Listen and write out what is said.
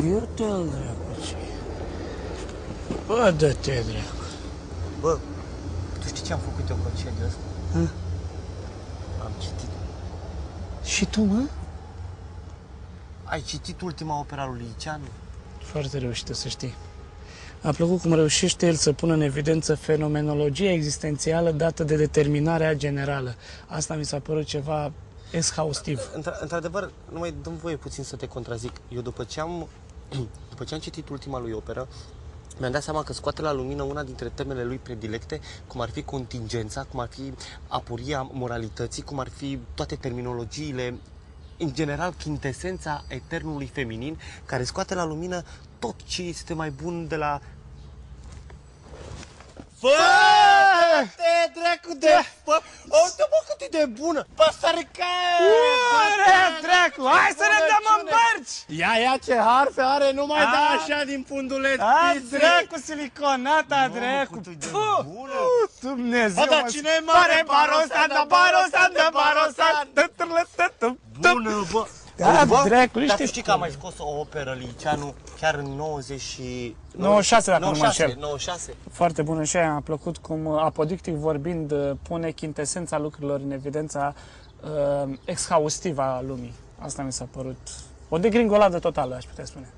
Iute-l, dracu, ce bă, dă-te, dracu. Bă, tu știi ce am făcut eu concediul ăsta? Am citit. Și tu, mă? Ai citit ultima opera lui Liceanu? Foarte reușită, să știi. A plăcut cum reușește el să pună în evidență fenomenologia existențială dată de determinarea generală. Asta mi s-a părut ceva exhaustiv. Într-adevăr, numai dă-mi voie puțin să te contrazic. Eu după ce am citit ultima lui operă, mi-am dat seama că scoate la lumină una dintre temele lui predilecte, cum ar fi contingența, cum ar fi aporia moralității, cum ar fi toate terminologiile, în general, chintesența eternului feminin, care scoate la lumină tot ce este mai bun de la... Fă-te, dracu de... Uite, bă, cât e de bună! Păsărica! Ure, dracu! Hai să ne dăm în bărci! Ia ce harfe are, nu mai da așa din funduleț. A, dracu, siliconata, dracu! Dumnezeu! Dar cine e mare? Barosanda, barosanda, barosanda! Bună, bă! Da, dracu, dar tu știi că a mai scos o operă Liceanu chiar în 96, dacă nu mă înșel. 96. Foarte bună și aia, mi-a plăcut cum, apodictic vorbind, pune chintesența lucrurilor în evidența exhaustivă a lumii. Asta mi s-a părut o degringoladă totală, aș putea spune.